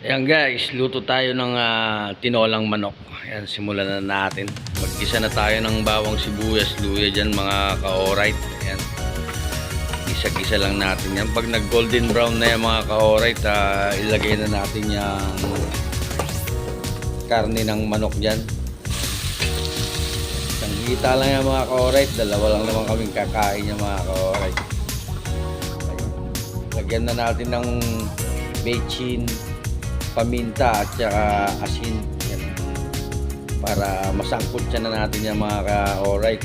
Ayan guys, luto tayo ng tinolang manok. Ayan, simulan na natin. Mag-gisa na tayo ng bawang sibuyas, luya dyan mga ka-alright. Ayan, gisa-gisa lang natin yan. Pag nag-golden brown na yan mga ka-alright, ilagay na natin yung karne ng manok dyan. Isang hita lang yan mga ka-alright. Dalawa lang naman kaming kakain yan mga ka-alright. Lagyan na natin ng bechin, paminta at saka asin. Yan. Para masangkot siya na natin yung mga ka-alright.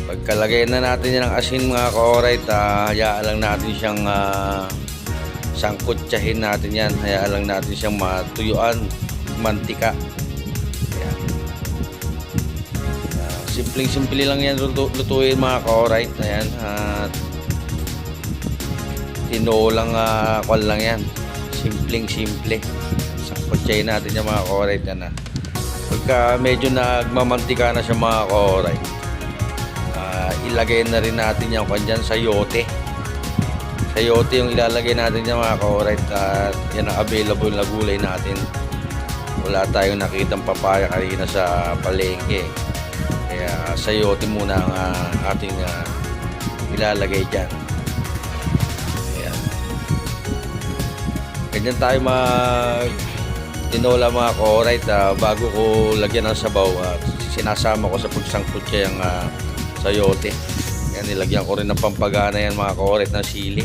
Pagkalagay na natin yan ng asin mga ka-alright, hayaan lang natin siyang sangkotsahin natin yan. Hayaan lang natin siyang matuyuan, mantika. Yan. Simpleng-simple lang yan lutuin mga ka-alright. Ayan. Tinolang kwan lang yan. Simpleng-simple. Sangkotsahin natin yung mga ka-alright yan. Pagka medyo nagmamantika na siya mga ka-alright, ilagay na rin natin yung kanya sayote. Sayote yung ilalagay natin yung mga ka-alright, at yan ang available na gulay natin. Wala tayong nakitang papaya kanina sa palengke, kaya sayote muna ang ating ilalagay dyan. Ayan. Ganyan tayo tinola mga ka-alright. Bago ko lagyan ng sabaw, sinasama ko sa pagsangkot siya yung sayote. Yan, nilagyan ko rin ng pampagana yan mga ka-alright ng sili.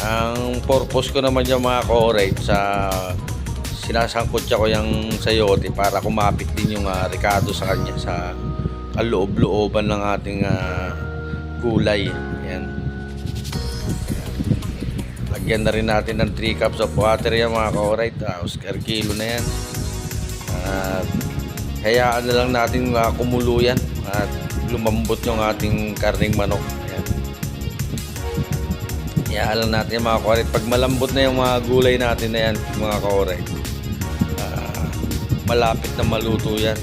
Ang purpose ko naman yung mga ka-alright, sa sinasangkot siya ko yung sayote para kumapit din yung ricado sa kanya, sa kaloob-looban ng ating gulay. Yan. Lagyan na rin natin ng 3 cups of water yan mga ka-alright. Oscar kilo na yan. Hayaan na lang natin kumulo yan at lumambot yung ating karning manok. Ayan. Hayaan lang natin mga ka-alright. Pag malambot na yung mga gulay natin na yan mga ka-alright, malapit na maluto yan.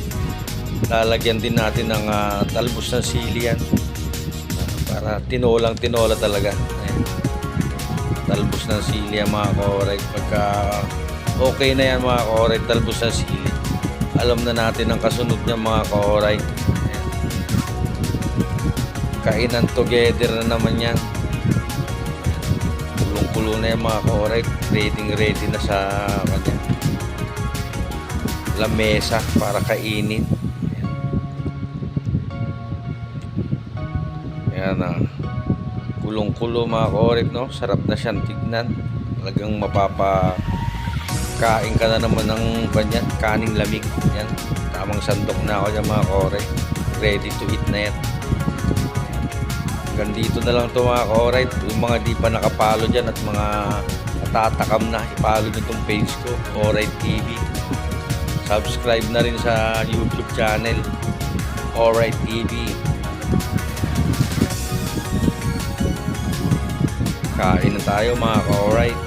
Lalagyan din natin ng talbos ng sili yan, para tinolang tinola talaga. Ayan. Talbos ng sili yan mga ka-alright. Pagka okay na yan mga ka-alright, talbos ng sili, alam na natin ang kasunod niya mga ka-alright. Kainan together na naman yan. Kulong-kulo na yan mga ka-alright. Ready na sa kanya lamesa para kainin. Ayan na. Kulong-kulo mga ka-alright, no? Sarap na siyang tignan. Talagang mapapakain ka na naman ng ganyan, kaning lamig. Yan. Tamang sandok na ako dyan mga ka-alright. Ready to eat na yan. Hanggang dito na lang ito mga ka-alright. Yung mga di pa nakapalo dyan at mga natatakam na, ipalo nyo itong page ko, Alright TV. Subscribe na rin sa YouTube channel, Alright TV. Kain na tayo mga ka-alright.